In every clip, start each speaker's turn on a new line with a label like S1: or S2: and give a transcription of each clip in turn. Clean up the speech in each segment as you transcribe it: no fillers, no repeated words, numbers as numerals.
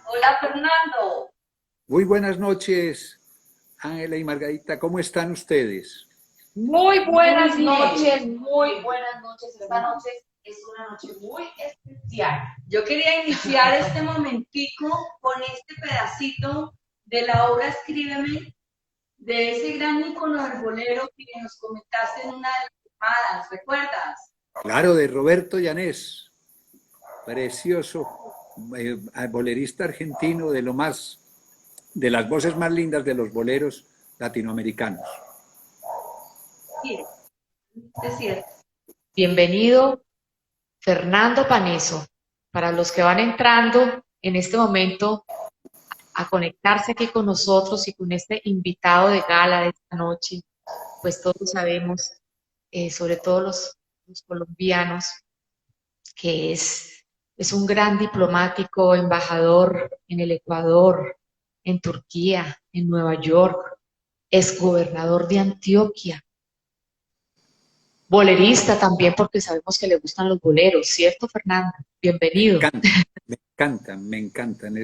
S1: Hola Fernando.
S2: Muy buenas noches, Ángela y Margarita. ¿Cómo están ustedes?
S1: Muy buenas noches, muy buenas noches. Esta noche es una noche muy especial. Yo quería iniciar este momentico con este pedacito de la obra Escríbeme, de ese gran ícono del bolero que nos comentaste en una de las llamadas, ¿recuerdas?
S2: Claro, de Roberto Llanés, precioso bolerista argentino de las voces más lindas de los boleros latinoamericanos.
S1: Sí, es cierto.
S3: Bienvenido, Fernando Paneso. Para los que van entrando en este momento a conectarse aquí con nosotros y con este invitado de gala de esta noche, pues todos sabemos, sobre todo los colombianos, que es un gran diplomático, embajador en el Ecuador, en Turquía, en Nueva York, es gobernador de Antioquia, bolerista también porque sabemos que le gustan los boleros, ¿cierto, Fernando? Bienvenido.
S2: Me encantan.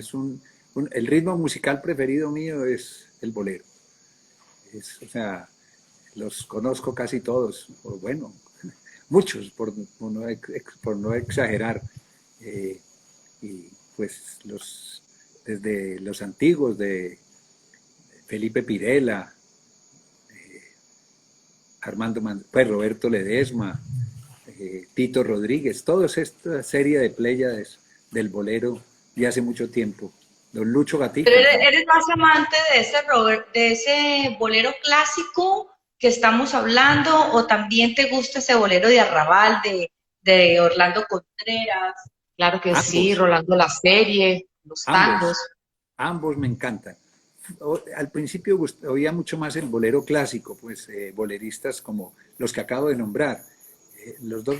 S2: El ritmo musical preferido mío es el bolero. O sea, los conozco casi todos, o bueno, muchos, por no exagerar. Y pues desde los antiguos, de Felipe Pirela, pues Roberto Ledesma, Tito Rodríguez, toda esta serie de pléyades del bolero de hace mucho tiempo. Don Lucho Gatica.
S1: Pero eres más amante de de ese bolero clásico que estamos hablando, o también te gusta ese bolero de Arrabal de Orlando Contreras.
S3: Claro que
S2: Ambos.
S3: sí, Rolando la Serie, los tangos.
S2: Ambos me encantan. Al principio oía mucho más el bolero clásico, pues boleristas como los que acabo de nombrar. Los dos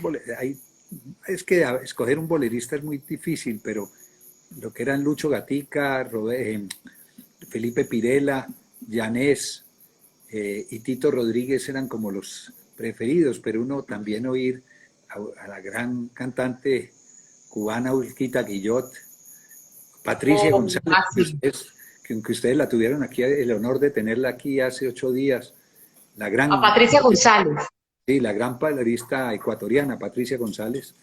S2: es que escoger un bolerista es muy difícil, pero lo que eran Lucho Gatica, Felipe Pirela, Llanés y Tito Rodríguez eran como los preferidos, pero uno también oír a la gran cantante cubana Urquita Guillot, Patricia González, que aunque ustedes la tuvieron aquí, el honor de tenerla aquí hace 8 días,
S3: A Patricia González.
S2: Sí, la gran bailista ecuatoriana, Patricia González,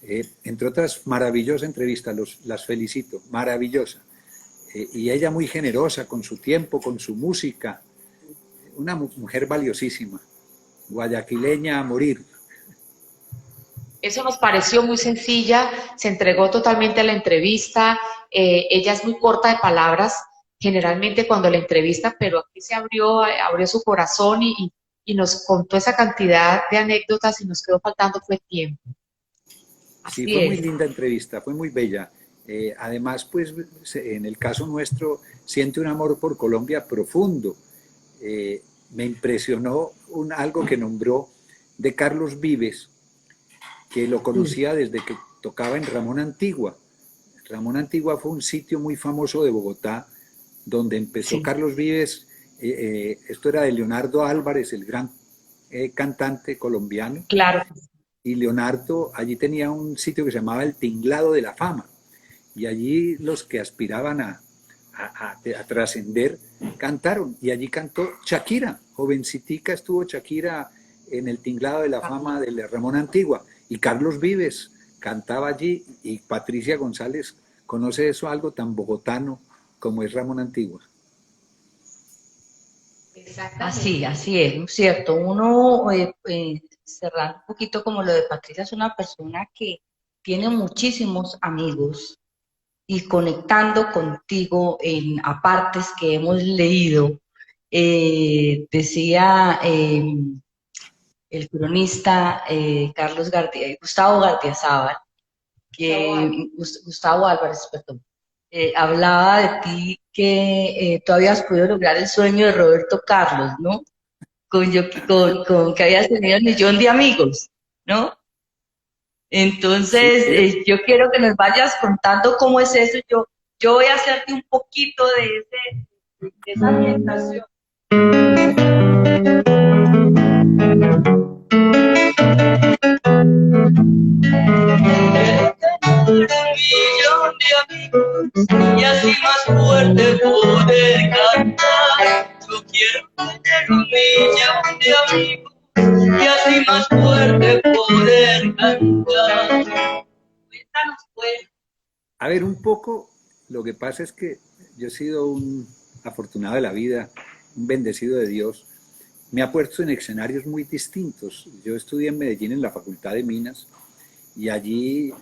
S2: entre otras, maravillosa entrevista, las felicito, maravillosa. Y ella muy generosa con su tiempo, con su música, una mujer valiosísima, guayaquileña a morir.
S3: Eso nos pareció muy sencilla, se entregó totalmente a la entrevista, ella es muy corta de palabras, generalmente cuando la entrevista, pero aquí se abrió su corazón y nos contó esa cantidad de anécdotas y nos quedó faltando fue tiempo.
S2: Así sí, fue muy linda entrevista, fue muy bella. Además, pues en el caso nuestro, siente un amor por Colombia profundo. Me impresionó algo que nombró de Carlos Vives, que lo conocía desde que tocaba en Ramón Antigua. Ramón Antigua fue un sitio muy famoso de Bogotá, donde empezó Carlos Vives. Esto era de Leonardo Álvarez, el gran cantante colombiano.
S3: Claro.
S2: Y Leonardo allí tenía un sitio que se llamaba el Tinglado de la Fama. Y allí los que aspiraban a trascender cantaron. Y allí cantó Shakira, jovencitica estuvo Shakira en el Tinglado de la Fama de Ramón Antigua. Y Carlos Vives cantaba allí, y Patricia González conoce eso, algo tan bogotano como es Ramón Antigua.
S1: Así es, ¿no es cierto? Uno, cerrando un poquito como lo de Patricia, es una persona que tiene muchísimos amigos, y conectando contigo en apartes que hemos leído, decía el cronista Gustavo Gardiazabal, Gustavo Álvarez, perdón, hablaba de ti que tú habías podido lograr el sueño de Roberto Carlos, ¿no? Con que habías tenido 1.000.000 de amigos, ¿no?
S2: Sí,
S1: Entonces, yo quiero que nos vayas contando cómo es eso. Yo voy a hacerte un poquito de esa ambientación. Millón de amigos y así más fuerte poder cantar. Yo quiero tener 1.000.000 de amigos y así más fuerte poder cantar. Cuéntanos pues.
S2: a ver, un poco, lo que pasa es que yo he sido un afortunado de la vida, un bendecido de Dios. Me ha puesto en escenarios muy distintos. Yo estudié en Medellín en la Facultad de Minas y allí,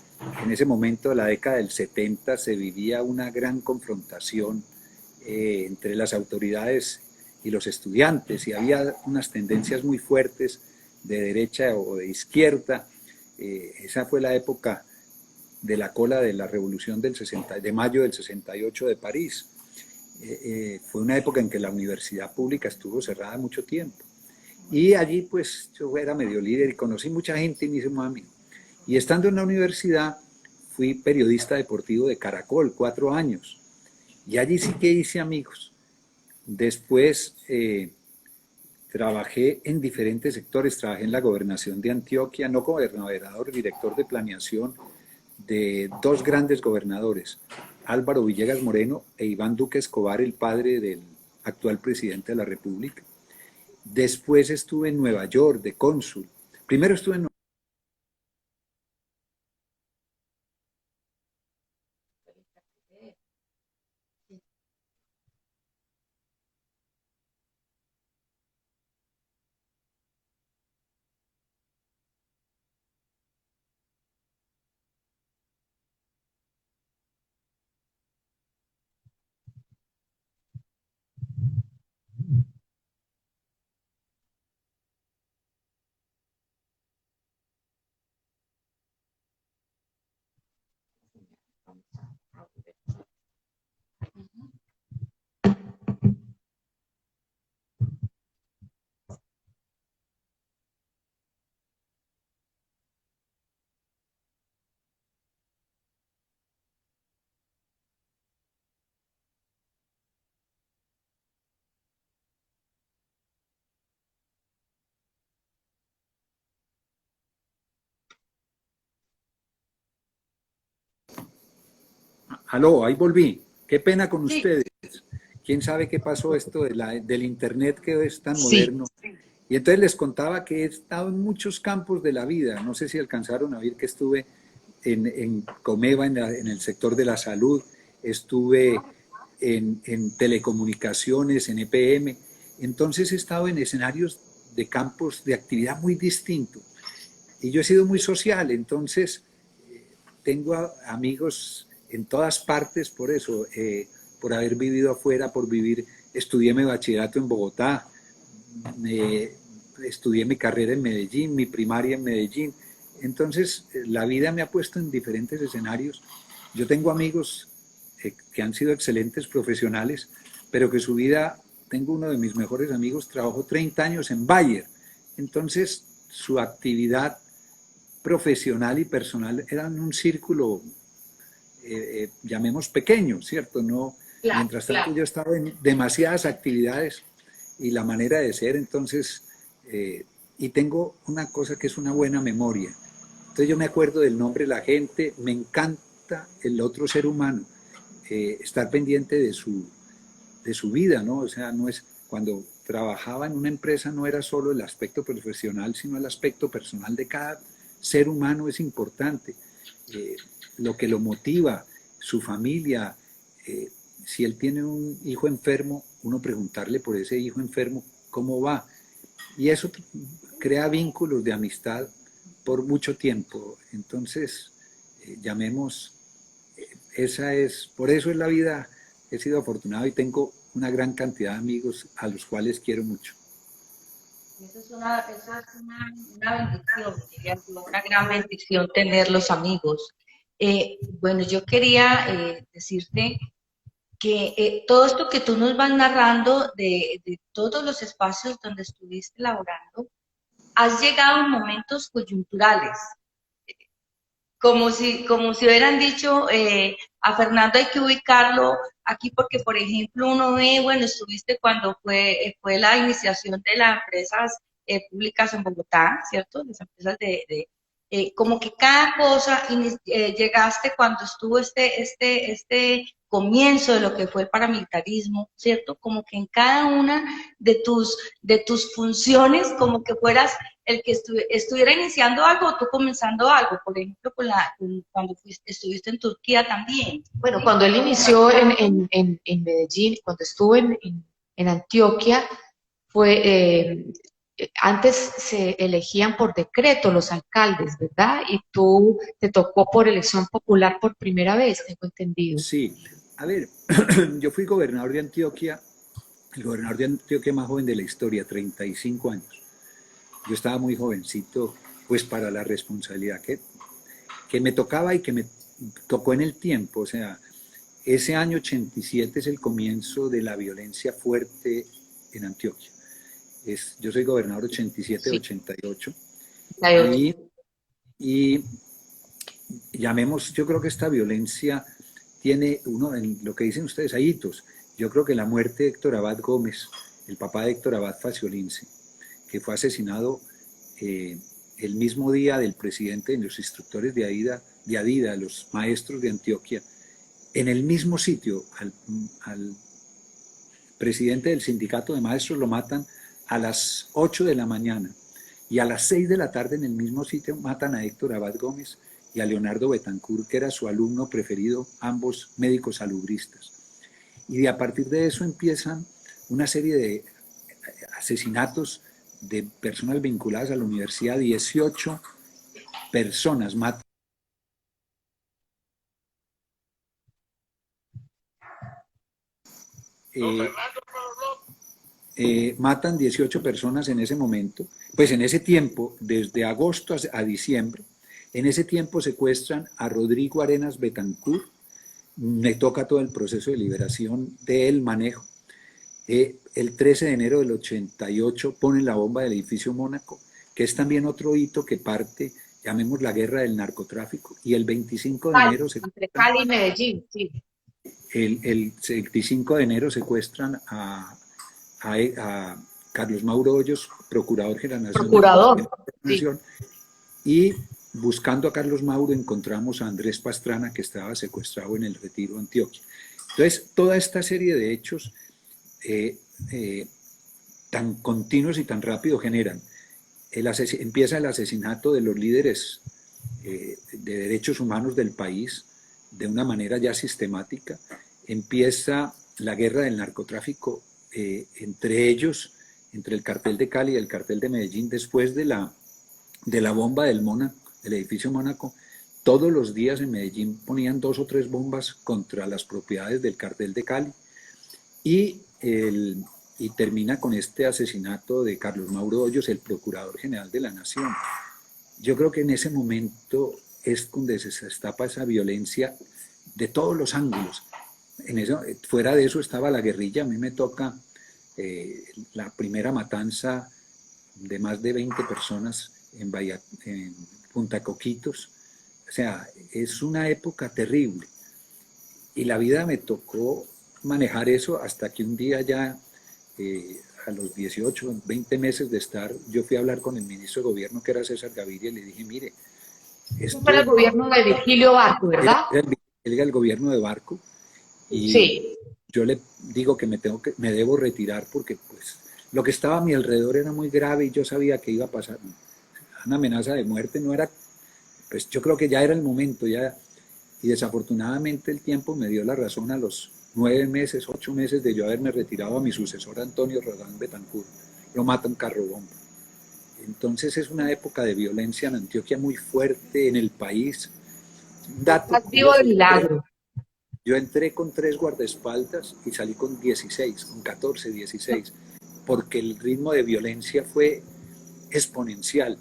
S2: en ese momento de la década del 70, se vivía una gran confrontación entre las autoridades y los estudiantes y había unas tendencias muy fuertes de derecha o de izquierda. Esa fue la época de la cola de la revolución de mayo del 68 de París. Fue una época en que la universidad pública estuvo cerrada mucho tiempo. Y allí pues yo era medio líder y conocí mucha gente y me hice muy amigo. Y estando en la universidad fui periodista deportivo de Caracol 4 años. Y allí sí que hice amigos. Después trabajé en diferentes sectores. Trabajé en la gobernación de Antioquia, no como gobernador, director de planeación de dos grandes gobernadores, Álvaro Villegas Moreno e Iván Duque Escobar, el padre del actual presidente de la República. Después estuve en Nueva York de cónsul. Primero estuve en Aló, ahí volví. Qué pena con
S1: Sí,
S2: ustedes. ¿Quién sabe qué pasó esto del internet que es tan
S1: sí.
S2: moderno? Y entonces les contaba que he estado en muchos campos de la vida. No sé si alcanzaron a ver que estuve en Comeva, en el sector de la salud, estuve en telecomunicaciones, en EPM. Entonces he estado en escenarios de campos de actividad muy distintos. Y yo he sido muy social, entonces tengo amigos en todas partes por eso, por haber vivido afuera, por vivir, estudié mi bachillerato en Bogotá, estudié mi carrera en Medellín, mi primaria en Medellín. Entonces, la vida me ha puesto en diferentes escenarios. Yo tengo amigos que han sido excelentes profesionales, pero que su vida, tengo uno de mis mejores amigos, trabajó 30 años en Bayer. Entonces, su actividad profesional y personal eran un círculo, llamemos pequeño, ¿cierto? No,
S1: Claro,
S2: mientras tanto
S1: claro.
S2: yo estaba en demasiadas actividades y la manera de ser, entonces, y tengo una cosa que es una buena memoria. Entonces yo me acuerdo del nombre de la gente, me encanta el otro ser humano, estar pendiente de su vida, ¿no? O sea, no es, cuando trabajaba en una empresa no era solo el aspecto profesional, sino el aspecto personal de cada ser humano es importante. Eh, lo que lo motiva, su familia, si él tiene un hijo enfermo, uno preguntarle por ese hijo enfermo, ¿cómo va? Y eso crea vínculos de amistad por mucho tiempo. Entonces, llamemos, esa es, por eso es la vida, he sido afortunado y tengo una gran cantidad de amigos a los cuales quiero mucho.
S1: Esa es una bendición, diría yo, una gran bendición tenerlos amigos. Bueno, yo quería decirte que todo esto que tú nos vas narrando de todos los espacios donde estuviste laborando, has llegado en momentos coyunturales, como si hubieran dicho, a Fernando hay que ubicarlo aquí porque, por ejemplo, uno ve, bueno, estuviste cuando fue la iniciación de las empresas públicas en Bogotá, ¿cierto? Las empresas como que cada cosa, llegaste cuando estuvo este comienzo de lo que fue el paramilitarismo, ¿cierto? Como que en cada una de tus funciones, como que fueras el que estuviera iniciando algo o tú comenzando algo, por ejemplo, cuando estuviste en Turquía también.
S3: Bueno, cuando él inició en Medellín, cuando estuvo en Antioquia, fue, antes se elegían por decreto los alcaldes, ¿verdad? Y tú te tocó por elección popular por primera vez, tengo entendido.
S2: Sí, a ver, yo fui gobernador de Antioquia, el gobernador de Antioquia más joven de la historia, 35 años. Yo estaba muy jovencito, pues para la responsabilidad que me tocaba y que me tocó en el tiempo. O sea, ese año 87 es el comienzo de la violencia fuerte en Antioquia. Yo soy gobernador 87-88 y llamemos, yo creo que esta violencia tiene uno, en lo que dicen ustedes, hay hitos. Yo creo que la muerte de Héctor Abad Gómez, el papá de Héctor Abad Faciolince, que fue asesinado el mismo día del presidente de los instructores de Adida, los maestros de Antioquia, en el mismo sitio, al presidente del sindicato de maestros lo matan a las 8 de la mañana y a las 6 de la tarde en el mismo sitio matan a Héctor Abad Gómez y a Leonardo Betancourt, que era su alumno preferido, ambos médicos salubristas. Y a partir de eso empiezan una serie de asesinatos de personas vinculadas a la universidad, 18 personas matan. Matan 18 personas en ese momento, pues en ese tiempo, desde agosto a diciembre, en ese tiempo secuestran a Rodrigo Arenas Betancourt, le toca todo el proceso de liberación del manejo. El 13 de enero del 88 ponen la bomba del edificio Mónaco, que es también otro hito que parte, llamemos la guerra del narcotráfico, y el 25 de enero
S3: entre Cali y Medellín, sí.
S2: El 25 de enero secuestran a Carlos Mauro Hoyos, Procurador General Nacional.
S3: Procurador.
S2: Sí. Y buscando a Carlos Mauro encontramos a Andrés Pastrana, que estaba secuestrado en el Retiro de Antioquia. Entonces, toda esta serie de hechos tan continuos y tan rápido generan. Empieza el asesinato de los líderes de derechos humanos del país de una manera ya sistemática. Empieza la guerra del narcotráfico entre ellos, entre el cartel de Cali y el cartel de Medellín, después de la bomba del edificio Mónaco. Todos los días en Medellín ponían 2 o 3 bombas contra las propiedades del cartel de Cali y termina con este asesinato de Carlos Mauro Hoyos, el Procurador General de la Nación. Yo creo que en ese momento es donde se destapa esa violencia de todos los ángulos. Fuera de eso estaba la guerrilla. A mí me toca la primera matanza de más de 20 personas en Punta Coquitos. O sea, es una época terrible. Y la vida me tocó manejar eso hasta que un día ya, a los 18, 20 meses de estar, yo fui a hablar con el ministro de Gobierno, que era César Gaviria, y le dije, mire...
S3: Esto fue el gobierno de Virgilio Barco, ¿verdad?
S2: Él era el gobierno de Barco. Y
S3: sí.
S2: Yo le digo que me debo retirar porque pues, lo que estaba a mi alrededor era muy grave y yo sabía que iba a pasar. Una amenaza de muerte no era... Pues yo creo que ya era el momento, ya... Y desafortunadamente el tiempo me dio la razón a los 9 meses, 8 meses de yo haberme retirado a mi sucesor Antonio Rodán Betancourt. Lo matan carro bomba. Entonces es una época de violencia en Antioquia muy fuerte en el país.
S3: Estás vivo de milagro.
S2: Yo entré con 3 guardaespaldas y salí con 16, con 14, 16. porque el ritmo de violencia fue exponencial.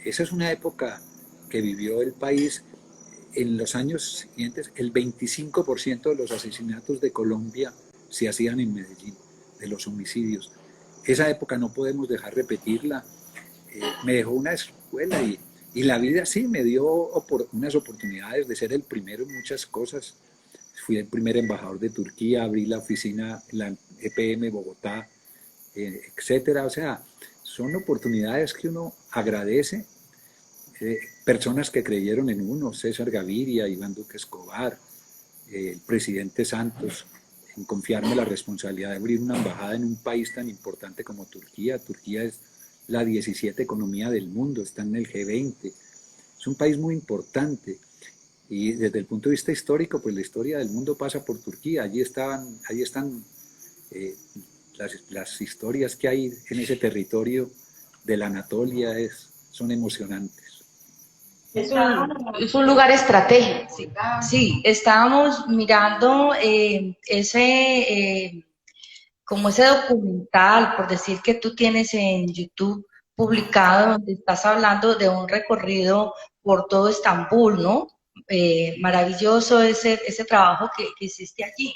S2: Esa es una época que vivió el país. En los años siguientes, el 25% de los asesinatos de Colombia se hacían en Medellín, de los homicidios. Esa época no podemos dejar repetirla. Me dejó una escuela y la vida sí me dio unas oportunidades de ser el primero en muchas cosas. Fui el primer embajador de Turquía, abrí la oficina, la EPM Bogotá, etcétera. O sea, son oportunidades que uno agradece. Personas que creyeron en uno, César Gaviria, Iván Duque Escobar, el presidente Santos, en confiarme la responsabilidad de abrir una embajada en un país tan importante como Turquía. Turquía es la 17 economía del mundo, está en el G20, es un país muy importante. Y desde el punto de vista histórico, pues la historia del mundo pasa por Turquía. Allí están las historias que hay en ese territorio de la Anatolia, son emocionantes.
S3: Es un lugar estratégico.
S1: Sí, sí, estábamos mirando como ese documental, por decir, que tú tienes en YouTube publicado, donde estás hablando de un recorrido por todo Estambul, ¿no? Maravilloso ese trabajo que hiciste allí.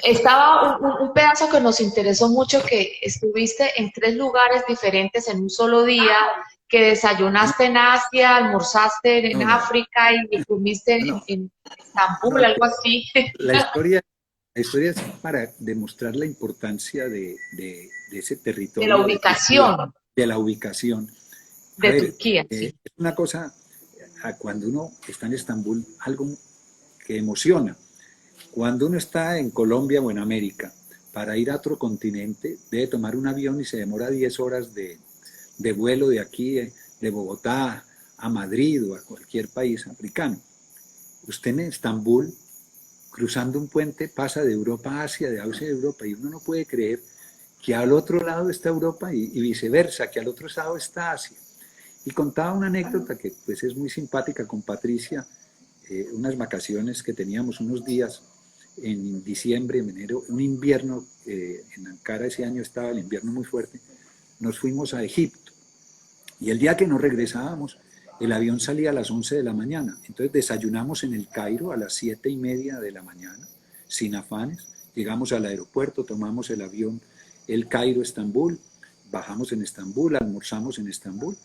S3: Estaba un pedazo que nos interesó mucho, que estuviste en 3 lugares diferentes en un solo día, que desayunaste en Asia, almorzaste en África y comiste en Estambul, algo así.
S2: La historia es para demostrar la importancia de ese territorio.
S3: De la ubicación.
S2: De la ubicación.
S3: De Turquía.
S2: Es una cosa, cuando uno está en Estambul, algo que emociona. Cuando uno está en Colombia o en América, para ir a otro continente, debe tomar un avión y se demora 10 horas de vuelo de aquí, de Bogotá a Madrid o a cualquier país africano. Usted en Estambul, cruzando un puente, pasa de Europa a Asia, de Asia a Europa, y uno no puede creer que al otro lado está Europa y viceversa, que al otro lado está Asia. Y contaba una anécdota que pues es muy simpática con Patricia, unas vacaciones que teníamos unos días en diciembre, en enero, un invierno, en Ankara ese año estaba el invierno muy fuerte, nos fuimos a Egipto. Y el día que nos regresábamos, el avión salía a las 11 de la mañana. Entonces desayunamos en el Cairo a las 7:30 de la mañana, sin afanes. Llegamos al aeropuerto, tomamos el avión, el Cairo-Estambul, bajamos en Estambul, almorzamos en Estambul.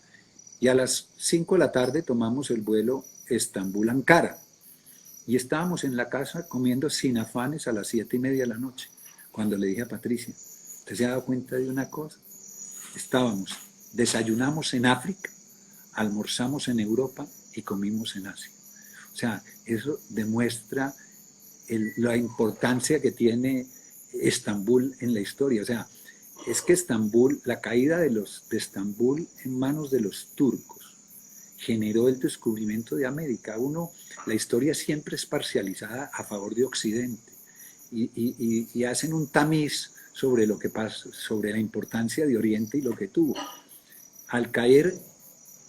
S2: Y a las 5 de la tarde tomamos el vuelo Estambul-Ankara. Y estábamos en la casa comiendo sin afanes a las 7:30 de la noche. Cuando le dije a Patricia, ¿usted se ha dado cuenta de una cosa? Desayunamos en África, almorzamos en Europa y comimos en Asia. O sea, eso demuestra la importancia que tiene Estambul en la historia. O sea, es que Estambul, la caída de Estambul en manos de los turcos, generó el descubrimiento de América. La historia siempre es parcializada a favor de Occidente y hacen un tamiz sobre lo que pasa, sobre la importancia de Oriente y lo que tuvo. Al caer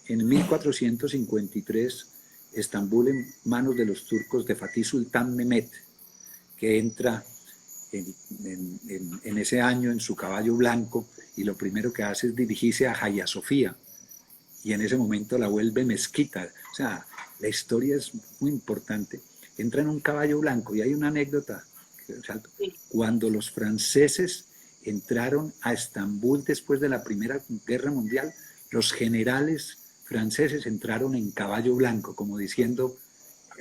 S2: en 1453 Estambul en manos de los turcos de Fatih Sultan Mehmet, que entra en ese año en su caballo blanco y lo primero que hace es dirigirse a Hagia Sofía y en ese momento la vuelve mezquita. O sea, la historia es muy importante. Entra en un caballo blanco y hay una anécdota. Cuando los franceses entraron a Estambul después de la Primera Guerra Mundial, los generales franceses entraron en caballo blanco, como diciendo,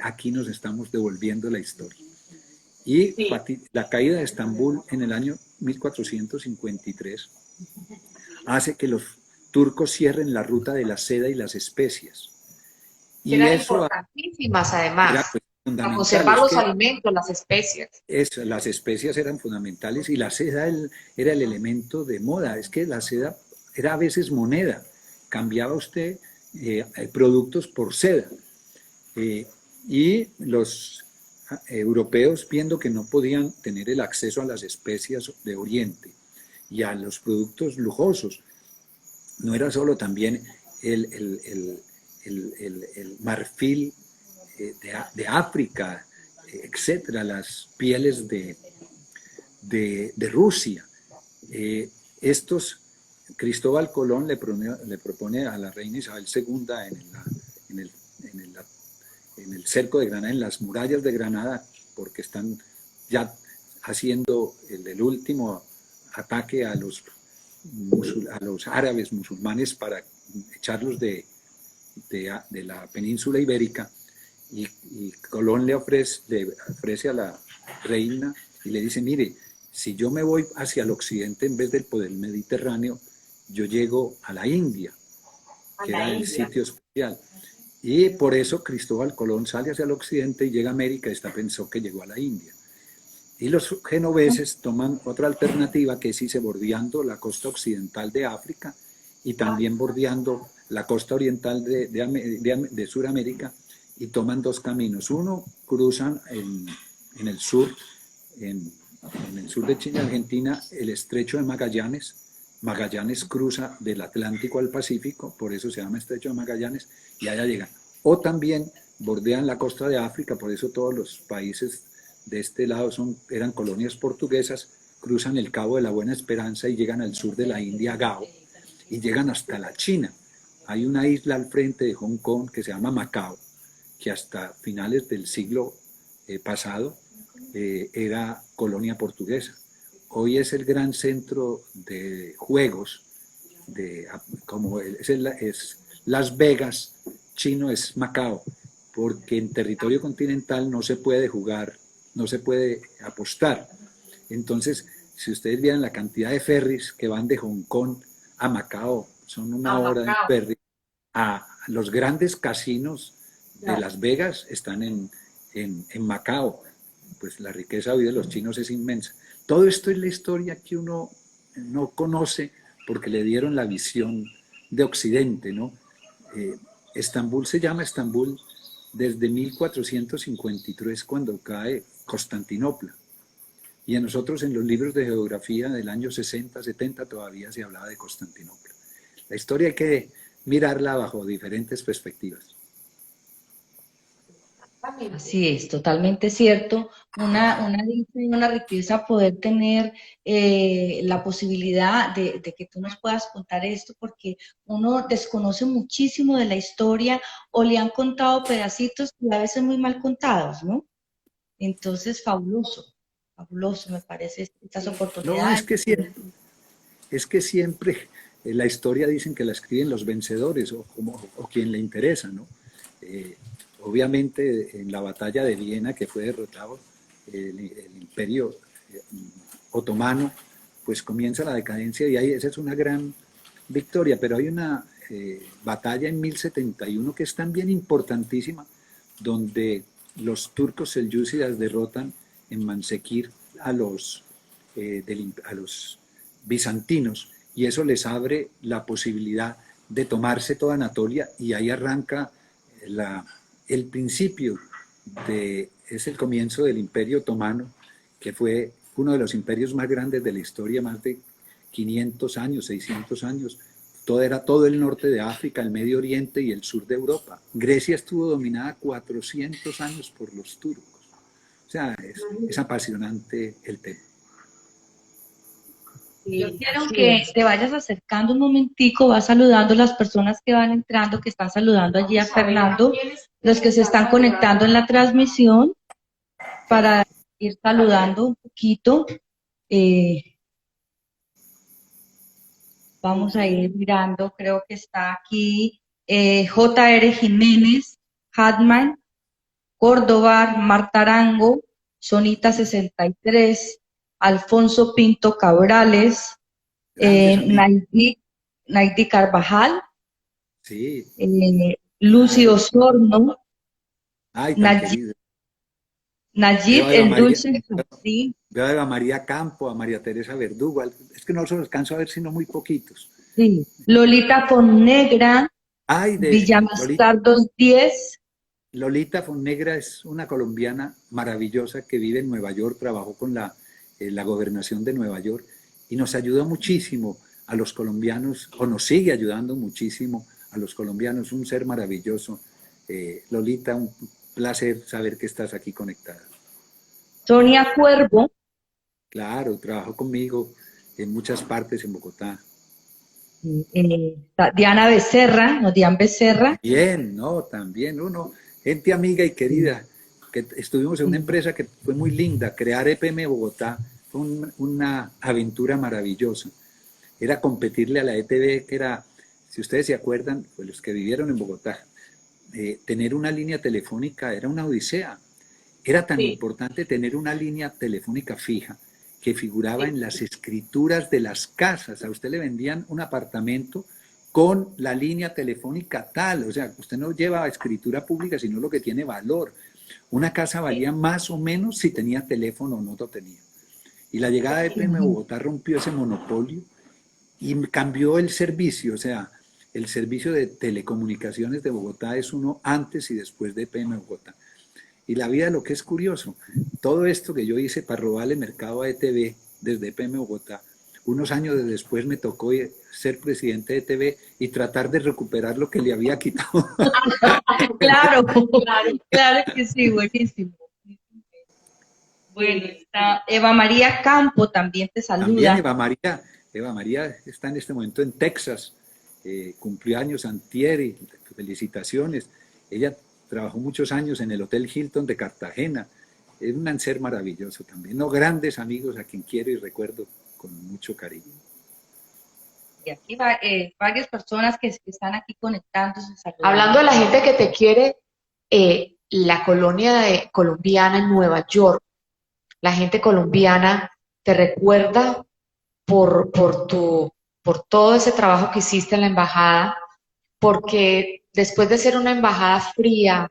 S2: aquí nos estamos devolviendo la historia. Y la caída de Estambul en el año 1453 hace que los turcos cierren la ruta de la seda y las especias.
S3: Y eran importantísimas, además, para conservar los alimentos, las especias.
S2: Las especias eran fundamentales y la seda era el elemento de moda. Es que la seda era a veces moneda. Cambiaba usted productos por seda. Y los europeos, viendo que no podían tener el acceso a las especias de Oriente y a los productos lujosos, no era solo también el marfil de África, etcétera, las pieles de Rusia. Cristóbal Colón le propone a la reina Isabel II en el, en el, en el cerco de Granada, en las murallas de Granada, porque están ya haciendo el último ataque a los árabes musulmanes para echarlos de la península ibérica, y Colón le ofrece a la reina y le dice, mire, si yo me voy hacia el occidente en vez del Mediterráneo, yo llego a la India, que era el sitio especial. Y por eso Cristóbal Colón sale hacia el occidente y llega a América y pensó que llegó a la India. Y los genoveses toman otra alternativa, que es irse bordeando la costa occidental de África y también bordeando la costa oriental de Sudamérica, y toman dos caminos. Uno, cruzan en el sur de Chile, Argentina, el estrecho de Magallanes. Magallanes cruza del Atlántico al Pacífico, por eso se llama estrecho de Magallanes, y allá llegan. O también bordean la costa de África, por eso todos los países de este lado eran colonias portuguesas, cruzan el Cabo de la Buena Esperanza y llegan al sur de la India, Gao, y llegan hasta la China. Hay una isla al frente de Hong Kong que se llama Macao, que hasta finales del siglo pasado era colonia portuguesa. Hoy es el gran centro de juegos, como es Las Vegas, chino es Macao, porque en territorio continental no se puede jugar, no se puede apostar. Entonces, si ustedes vieran la cantidad de ferries que van de Hong Kong a Macao, son una hora de ferry, a los grandes casinos de Las Vegas están en Macao. Pues la riqueza hoy de los chinos es inmensa. Todo esto es la historia que uno no conoce porque le dieron la visión de Occidente, ¿no? Estambul se llama Estambul desde 1453, cuando cae Constantinopla. Y a nosotros en los libros de geografía del año 60, 70 todavía se hablaba de Constantinopla. La historia hay que mirarla bajo diferentes perspectivas.
S4: Así es, totalmente cierto. Una dicha y una riqueza poder tener la posibilidad de que tú nos puedas contar esto, porque uno desconoce muchísimo de la historia o le han contado pedacitos y a veces muy mal contados, ¿no? Entonces, fabuloso, fabuloso me parece estas oportunidades.
S2: No, es que siempre en la historia dicen que la escriben los vencedores o quien le interesa, ¿no? Obviamente en la batalla de Viena, que fue derrotado el imperio otomano, pues comienza la decadencia y ahí esa es una gran victoria, pero hay una batalla en 1071 que es también importantísima, donde los turcos selyúcidas derrotan en Manzikir a los bizantinos, y eso les abre la posibilidad de tomarse toda Anatolia, y ahí arranca el principio es el comienzo del Imperio Otomano, que fue uno de los imperios más grandes de la historia, más de 500 años, 600 años. Era todo el norte de África, el Medio Oriente y el sur de Europa. Grecia estuvo dominada 400 años por los turcos. O sea, es apasionante el tema.
S4: Yo quiero que te vayas acercando un momentico, vas saludando a las personas que van entrando, que están saludando allí a Fernando, los que se están conectando en la transmisión, para ir saludando un poquito. Vamos a ir mirando, creo que está aquí J.R. Jiménez, Hadman, Córdoba, Marta Arango, Sonita 63, Alfonso Pinto Cabrales, Naidi Carvajal,
S2: sí.
S4: Lucy Osorno,
S2: Ay,
S4: Nayib el Dulce, sí.
S2: Veo a María Campo, a María Teresa Verdugo, es que no se los alcanzo a ver sino muy poquitos.
S4: Sí. Lolita Fonnegra, Villamastar 210.
S2: Lolita Fonnegra es una colombiana maravillosa que vive en Nueva York, trabajó con la gobernación de Nueva York y nos ayudó muchísimo a los colombianos, o nos sigue ayudando muchísimo a los colombianos, un ser maravilloso. Lolita, un placer saber que estás aquí conectada.
S4: Sonia Cuervo.
S2: Claro, trabajó conmigo en muchas partes en Bogotá.
S4: Diana Becerra, ¿no? Diana Becerra.
S2: Bien, ¿no? También uno, gente amiga y querida, que estuvimos en una empresa que fue muy linda, crear EPM Bogotá, fue una aventura maravillosa. Era competirle a la ETV, que era, si ustedes se acuerdan, pues los que vivieron en Bogotá, tener una línea telefónica era una odisea. Era tan importante tener una línea telefónica fija que figuraba en las escrituras de las casas. A usted le vendían un apartamento con la línea telefónica tal, o sea, usted no lleva escritura pública, sino lo que tiene valor. Una casa valía más o menos si tenía teléfono o no lo tenía. Y la llegada de EPM Bogotá rompió ese monopolio y cambió el servicio, o sea, el servicio de telecomunicaciones de Bogotá es uno antes y después de EPM Bogotá. Y la vida, lo que es curioso, todo esto que yo hice para robarle mercado a ETV desde EPM Bogotá, unos años después me tocó ser presidente de ETV y tratar de recuperar lo que le había quitado.
S4: Claro, claro que sí, buenísimo. Bueno, está Eva María Campo, también te saluda.
S2: También Eva María está en este momento en Texas, cumplió años antier y felicitaciones. Ella trabajó muchos años en el Hotel Hilton de Cartagena. Es un ser maravilloso también. No, grandes amigos a quien quiero y recuerdo con mucho cariño.
S4: Y aquí varias personas que están aquí conectándose.
S3: Hablando de la gente que te quiere, la colonia colombiana en Nueva York, la gente colombiana te recuerda por todo ese trabajo que hiciste en la embajada, porque después de ser una embajada fría,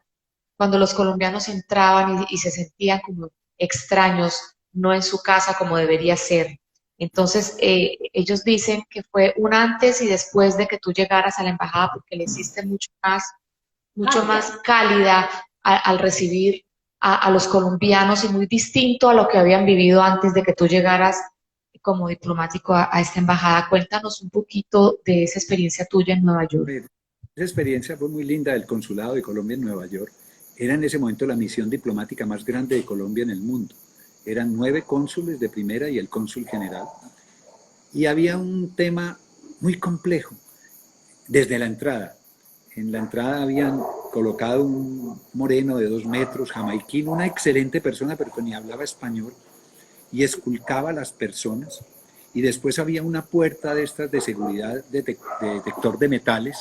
S3: cuando los colombianos entraban y se sentían como extraños, no en su casa como debería ser. Entonces, ellos dicen que fue un antes y después de que tú llegaras a la embajada, porque le hiciste mucho más cálida al recibir a los colombianos y muy distinto a lo que habían vivido antes de que tú llegaras como diplomático a esta embajada. Cuéntanos un poquito de esa experiencia tuya en Nueva York.
S2: Esa experiencia fue muy linda del Consulado de Colombia en Nueva York. Era en ese momento la misión diplomática más grande de Colombia en el mundo. Eran 9 cónsules de primera y el cónsul general. Y había un tema muy complejo desde la entrada. En la entrada habían colocado un moreno de 2 metros, jamaiquino, una excelente persona, pero que ni hablaba español, y esculcaba a las personas. Y después había una puerta de estas de seguridad, de detector de metales,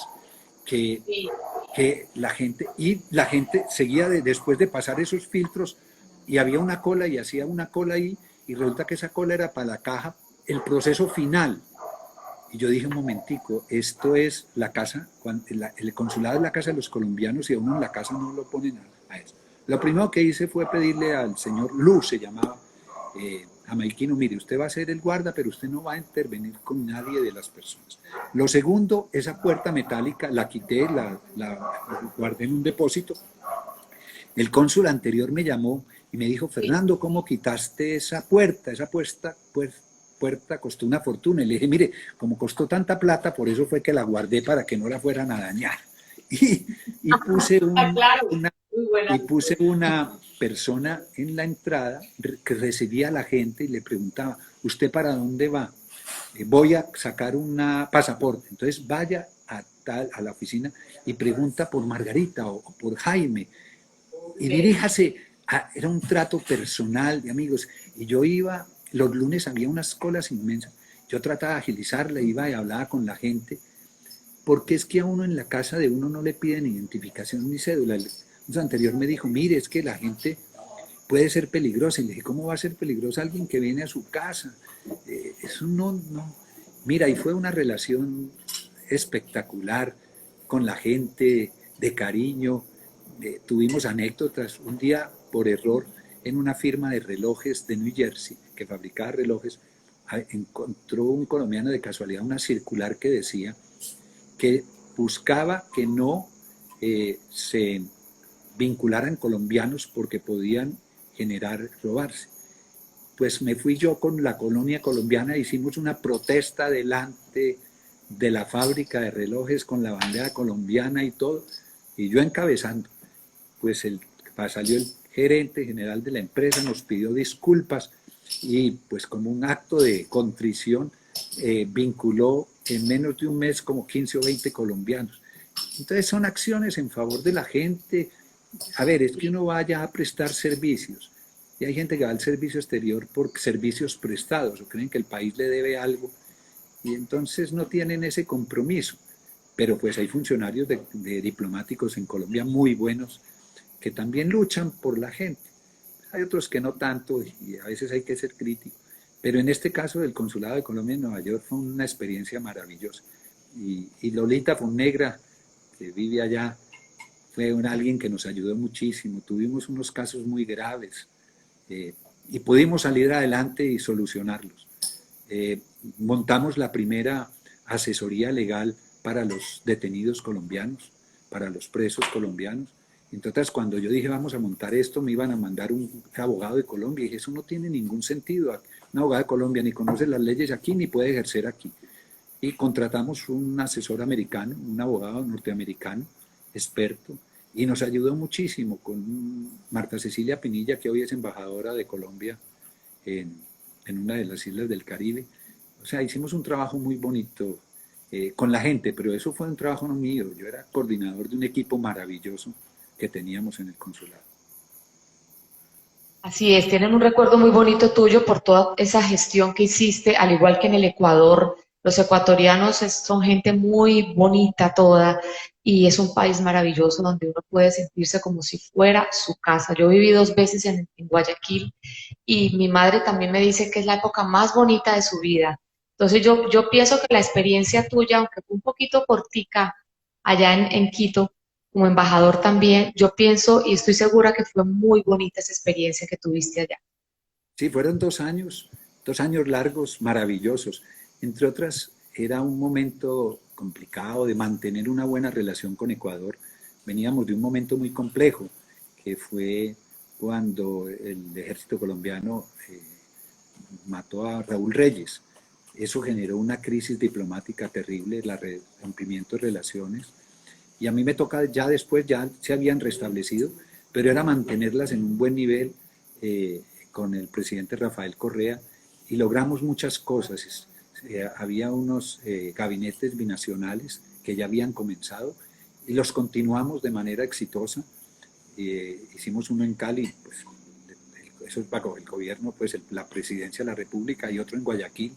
S2: que la gente seguía después de pasar esos filtros y había una cola y hacía una cola ahí y resulta que esa cola era para la caja, el proceso final. Y yo dije un momentico, esto es la casa, el consulado es la casa de los colombianos y a uno en la casa no lo ponen a eso. Lo primero que hice fue pedirle al señor Luz, se llamaba, jamaiquino, mire, usted va a ser el guarda, pero usted no va a intervenir con nadie de las personas. Lo segundo, esa puerta metálica, la quité, la guardé en un depósito. El cónsul anterior me llamó y me dijo, Fernando, ¿cómo quitaste esa puerta? Esa puerta costó una fortuna. Y le dije, mire, como costó tanta plata, por eso fue que la guardé para que no la fueran a dañar. Y puse una persona en la entrada que recibía a la gente y le preguntaba, ¿usted para dónde va? Voy a sacar un pasaporte. Entonces vaya a la oficina y pregunta por Margarita o por Jaime. Y diríjase, era un trato personal de amigos. Y yo iba, los lunes había unas colas inmensas. Yo trataba de agilizarla, iba y hablaba con la gente. Porque es que a uno en la casa de uno no le piden identificación ni cédula. El anterior me dijo, mire, es que la gente puede ser peligrosa. Y le dije, ¿cómo va a ser peligrosa alguien que viene a su casa? Eso no. Mira, y fue una relación espectacular con la gente, de cariño. Tuvimos anécdotas. Un día, por error, en una firma de relojes de New Jersey, que fabricaba relojes, encontró un colombiano de casualidad una circular que decía que buscaba que no se vincularan colombianos porque podían robarse. Pues me fui yo con la colonia colombiana, hicimos una protesta delante de la fábrica de relojes con la bandera colombiana y todo, y yo encabezando. Pues salió el gerente general de la empresa, nos pidió disculpas y pues como un acto de contrición vinculó en menos de un mes como 15 o 20 colombianos. Entonces son acciones en favor de la gente. A ver, es que uno vaya a prestar servicios y hay gente que va al servicio exterior por servicios prestados o creen que el país le debe algo y entonces no tienen ese compromiso. Pero pues hay funcionarios de diplomáticos en Colombia muy buenos que también luchan por la gente. Hay otros que no tanto y a veces hay que ser crítico. Pero en este caso del Consulado de Colombia en Nueva York fue una experiencia maravillosa. Y Lolita Fonnegra, que vive allá, fue alguien que nos ayudó muchísimo. Tuvimos unos casos muy graves y pudimos salir adelante y solucionarlos. Montamos la primera asesoría legal para los detenidos colombianos, para los presos colombianos. Entonces, cuando yo dije vamos a montar esto, me iban a mandar un abogado de Colombia. Y dije, eso no tiene ningún sentido. Un abogado de Colombia ni conoce las leyes aquí, ni puede ejercer aquí. Y contratamos un asesor americano, un abogado norteamericano, experto, y nos ayudó muchísimo con Marta Cecilia Pinilla, que hoy es embajadora de Colombia en una de las islas del Caribe. O sea, hicimos un trabajo muy bonito con la gente, pero eso fue un trabajo no mío. Yo era coordinador de un equipo maravilloso que teníamos en el consulado.
S3: Así es, tienen un recuerdo muy bonito tuyo por toda esa gestión que hiciste, al igual que en el Ecuador. Los ecuatorianos son gente muy bonita toda y es un país maravilloso donde uno puede sentirse como si fuera su casa. Yo viví 2 veces en Guayaquil y mi madre también me dice que es la época más bonita de su vida. Entonces yo pienso que la experiencia tuya, aunque fue un poquito cortica allá en Quito, como embajador también, yo pienso y estoy segura que fue muy bonita esa experiencia que tuviste allá.
S2: Sí, fueron 2 años largos, maravillosos. Entre otras, era un momento complicado de mantener una buena relación con Ecuador. Veníamos de un momento muy complejo, que fue cuando el ejército colombiano mató a Raúl Reyes. Eso generó una crisis diplomática terrible, el rompimiento de relaciones. Y a mí me toca, ya después ya se habían restablecido, pero era mantenerlas en un buen nivel con el presidente Rafael Correa y logramos muchas cosas. Había unos gabinetes binacionales que ya habían comenzado y los continuamos de manera exitosa. Hicimos uno en Cali, pues, eso es bajo el gobierno, pues la presidencia de la República, y otro en Guayaquil,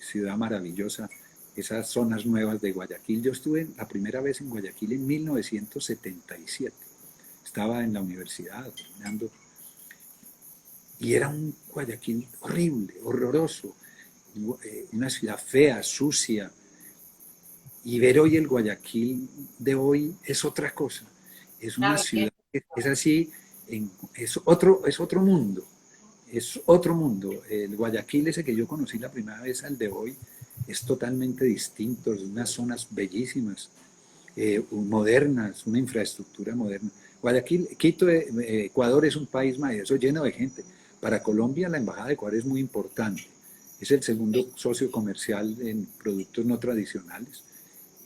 S2: ciudad maravillosa. Esas zonas nuevas de Guayaquil. Yo estuve la primera vez en Guayaquil en 1977. Estaba en la universidad terminando. Y era un Guayaquil horrible, horroroso. Una ciudad fea, sucia. Y ver hoy el Guayaquil de hoy es otra cosa. Es una ciudad que es así, es otro mundo. Es otro mundo. El Guayaquil ese que yo conocí la primera vez al de hoy es totalmente distinto, unas zonas bellísimas, modernas, una infraestructura moderna. Guayaquil, Quito, Ecuador es un país maravilloso, lleno de gente. Para Colombia la Embajada de Ecuador es muy importante. Es el segundo socio comercial en productos no tradicionales.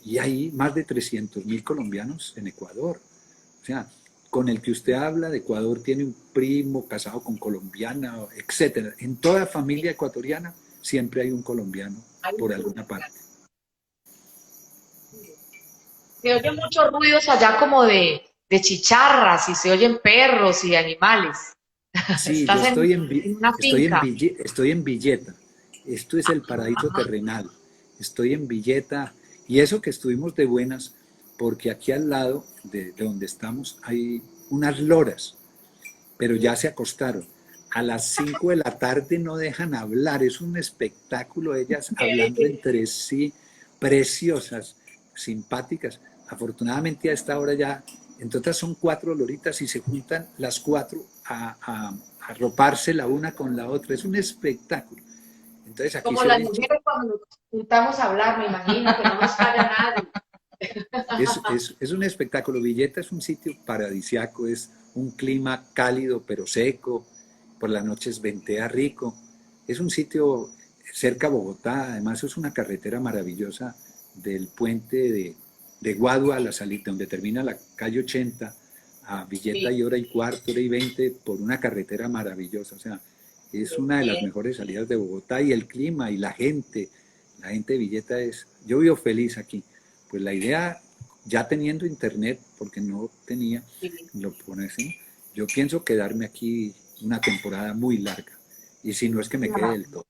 S2: Y hay más de 300.000 colombianos en Ecuador. O sea, con el que usted habla de Ecuador tiene un primo casado con colombiana, etc. En toda familia ecuatoriana siempre hay un colombiano por alguna parte.
S3: Se oyen muchos ruidos allá como de chicharras y se oyen perros y animales.
S2: Sí,
S3: Estás
S2: yo
S3: en una finca.
S2: estoy en Villeta. Esto es el paraíso terrenal. Estoy en Villeta y eso que estuvimos de buenas, porque aquí al lado de donde estamos hay unas loras, pero ya se acostaron. A las 5 de la tarde no dejan hablar, es un espectáculo, ellas hablando entre sí, preciosas, simpáticas. Afortunadamente a esta hora ya, entre otras son 4 loritas y se juntan las 4 a arroparse la una con la otra, es un espectáculo. Entonces aquí
S3: como las mujeres cuando nos juntamos a hablar, me imagino que no nos calla nadie.
S2: Es un espectáculo. Villeta es un sitio paradisiaco, es un clima cálido pero seco, por las noches ventea rico. Es un sitio cerca a Bogotá, además es una carretera maravillosa del puente de Guadua a la salida, donde termina la calle 80, a Villeta, sí. Y hora y cuarto, hora y 20, por una carretera maravillosa. O sea, Es una de las mejores salidas de Bogotá y el clima y la gente de Villeta es... Yo vivo feliz aquí. Pues la idea, ya teniendo internet, porque no tenía, lo pones, ¿sí? Yo pienso quedarme aquí una temporada muy larga. Y si no es que me quede del todo.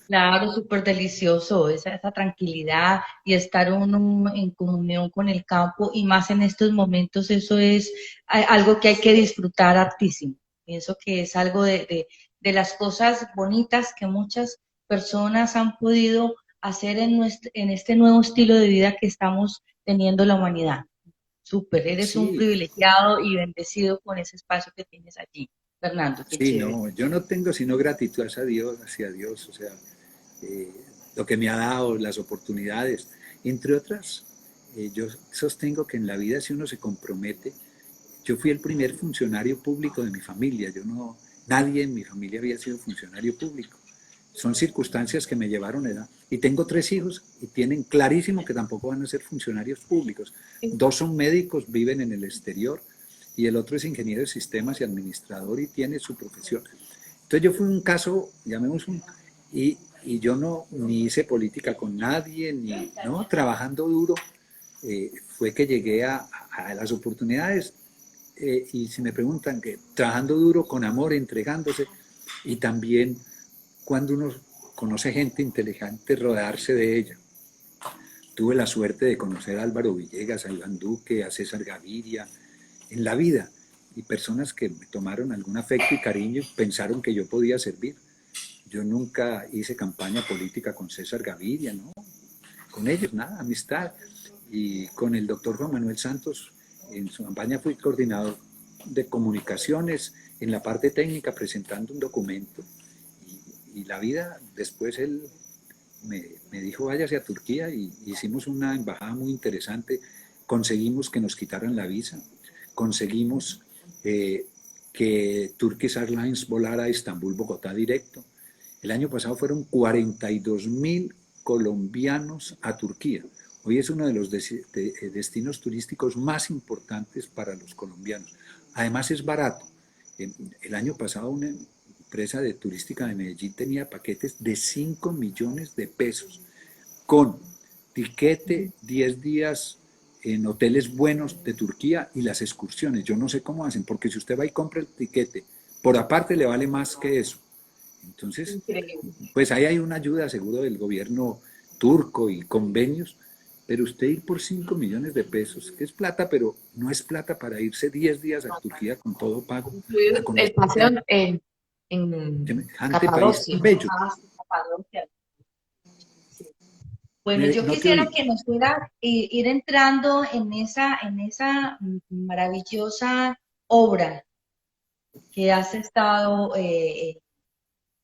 S4: Claro, súper delicioso, esa tranquilidad y estar uno en comunión con el campo y más en estos momentos, eso es algo que hay que disfrutar hartísimo. Pienso que es algo de las cosas bonitas que muchas personas han podido hacer en este nuevo estilo de vida que estamos teniendo la humanidad. Súper, eres un
S2: Sí,
S4: privilegiado y bendecido con ese espacio que tienes allí, Fernando, qué
S2: sí,
S4: chévere.
S2: no, yo no tengo sino gratitud hacia Dios, o sea, eh, lo que me ha dado, las oportunidades, entre otras, yo sostengo que en la vida si uno se compromete, yo fui el primer funcionario público de mi familia, yo no, nadie en mi familia había sido funcionario público. Son circunstancias que me llevaron a edad. Y tengo 3 hijos y tienen clarísimo que tampoco van a ser funcionarios públicos. 2 son médicos, viven en el exterior, y el otro es ingeniero de sistemas y administrador y tiene su profesión. Entonces yo fui un caso, llamemos un, y yo no ni hice política con nadie, ni, no, trabajando duro, fue que llegué a las oportunidades. Y si me preguntan que trabajando duro, con amor, entregándose, y también cuando uno conoce gente inteligente, rodearse de ella. Tuve la suerte de conocer a Álvaro Villegas, a Iván Duque, a César Gaviria, en la vida, y personas que me tomaron algún afecto y cariño y pensaron que yo podía servir. Yo nunca hice campaña política con César Gaviria, ¿no? Con ellos, nada, amistad. Y con el doctor Juan Manuel Santos, en su campaña fui coordinador de comunicaciones en la parte técnica presentando un documento. Y la vida, después él me dijo váyase a Turquía y hicimos una embajada muy interesante, conseguimos que nos quitaran la visa, conseguimos que Turkish Airlines volara a Estambul, Bogotá directo. El año pasado fueron 42.000 colombianos a Turquía. Hoy es uno de los destinos turísticos más importantes para los colombianos. Además es barato. El año pasado una empresa de turística de Medellín tenía paquetes de 5 millones de pesos con tiquete, 10 días en hoteles buenos de Turquía y las excursiones. Yo no sé cómo hacen, porque si usted va y compra el tiquete, por aparte le vale más que eso. Entonces, pues ahí hay una ayuda seguro del gobierno turco y convenios, pero usted ir por 5 millones de pesos, que es plata, pero no es plata para irse 10 días a Turquía con todo pago, a
S3: Incluido el
S2: conocer
S3: paseo en
S2: semejante país
S3: Capadocia.
S2: tan bello.
S4: Capadocia. Bueno, yo
S2: No te
S4: quisiera
S2: oí.
S4: que nos fuera ir entrando en esa maravillosa obra que has estado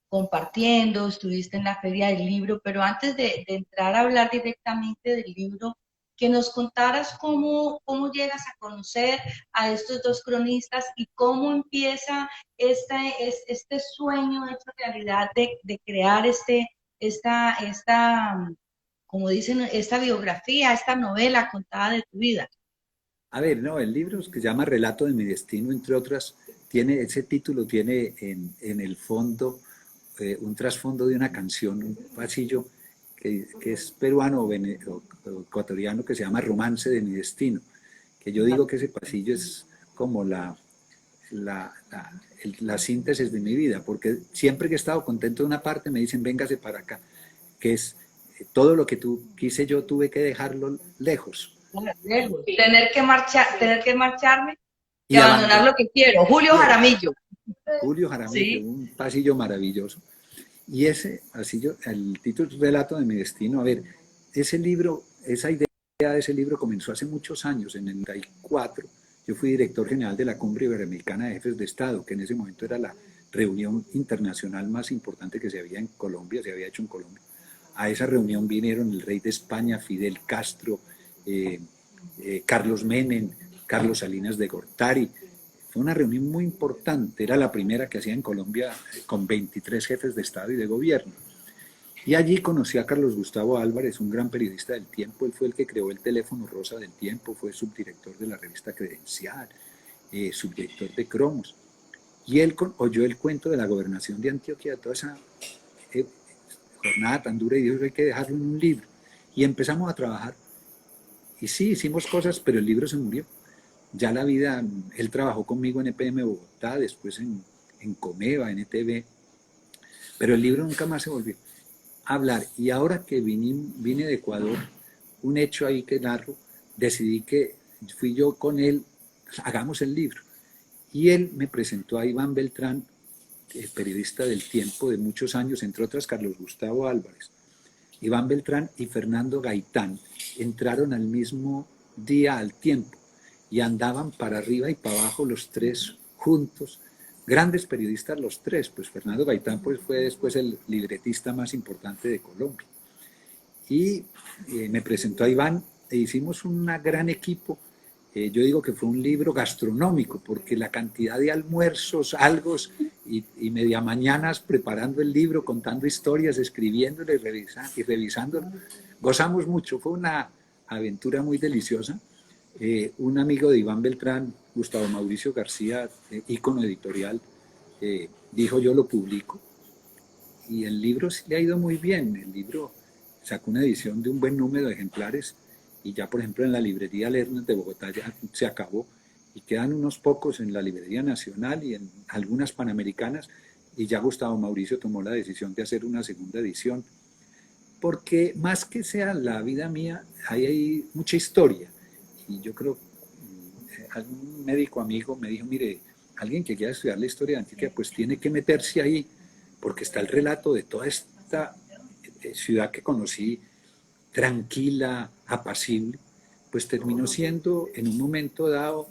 S4: compartiendo, estuviste en la Feria del Libro, pero antes de entrar a hablar directamente del libro, que nos contaras cómo llegas a conocer a estos dos cronistas y cómo empieza este sueño hecho realidad de crear esta como dicen, esta biografía, esta novela contada de tu vida.
S2: A ver, no, el libro que se llama Relato de mi destino, entre otras, tiene ese título, tiene en el fondo un trasfondo de una canción, un pasillo que es peruano o ecuatoriano, que se llama Romance de mi destino, que yo digo que ese pasillo es como la síntesis de mi vida, porque siempre que he estado contento de una parte me dicen, véngase para acá, que es todo lo que quise yo tuve que dejarlo lejos.
S4: Lejos. Tener que marcharme y
S2: Y
S4: abandonar lo
S2: abandonar.
S4: que quiero. Julio Jaramillo.
S2: Julio Jaramillo,
S4: Sí.
S2: un pasillo maravilloso. Y ese pasillo, el título es Relato de mi destino. A ver, ese libro, esa idea de ese libro comenzó hace muchos años, en el 94. Yo fui director general de la Cumbre Iberoamericana de Jefes de Estado, que en ese momento era la reunión internacional más importante que se había en Colombia, se había hecho en Colombia. A esa reunión vinieron el rey de España, Fidel Castro, Carlos Menem, Carlos Salinas de Gortari. Fue una reunión muy importante, era la primera que hacía en Colombia con 23 jefes de Estado y de gobierno. Y allí conocí a Carlos Gustavo Álvarez, un gran periodista del Tiempo. Él fue el que creó el teléfono rosa del Tiempo, fue subdirector de la revista Credencial, subdirector de Cromos. Y él oyó el cuento de la gobernación de Antioquia, toda esa jornada tan dura, y dijo que hay que dejarlo en un libro. Y empezamos a trabajar. Y sí, hicimos cosas, pero el libro se murió. Ya la vida, él trabajó conmigo en EPM Bogotá, después en Comeva, en ETV, pero el libro nunca más se volvió a hablar. Y ahora que vine de Ecuador, un hecho ahí que narro, decidí que fui yo con él, hagamos el libro. Y él me presentó a Iván Beltrán, periodista del Tiempo de muchos años, entre otras Carlos Gustavo Álvarez. Iván Beltrán y Fernando Gaitán entraron al mismo día al Tiempo y andaban para arriba y para abajo los tres juntos, grandes periodistas los tres. Pues Fernando Gaitán pues, fue después el libretista más importante de Colombia. Y me presentó a Iván e hicimos un gran equipo. Yo digo que fue un libro gastronómico, porque la cantidad de almuerzos, algos y media mañanas preparando el libro, contando historias, escribiéndolo y revisándolo, gozamos mucho. Fue una aventura muy deliciosa. Un amigo de Iván Beltrán, Gustavo Mauricio García, ícono editorial, dijo: yo lo publico. Y el libro sí le ha ido muy bien. El libro sacó una edición de un buen número de ejemplares, y ya, por ejemplo, en la librería Lerner de Bogotá ya se acabó, y quedan unos pocos en la librería nacional y en algunas panamericanas, y ya Gustavo Mauricio tomó la decisión de hacer una segunda edición, porque más que sea la vida mía, hay mucha historia. Y yo creo, algún médico amigo me dijo: mire, alguien que quiera estudiar la historia de Antioquia, pues tiene que meterse ahí, porque está el relato de toda esta ciudad que conocí, tranquila, apacible, pues terminó siendo en un momento dado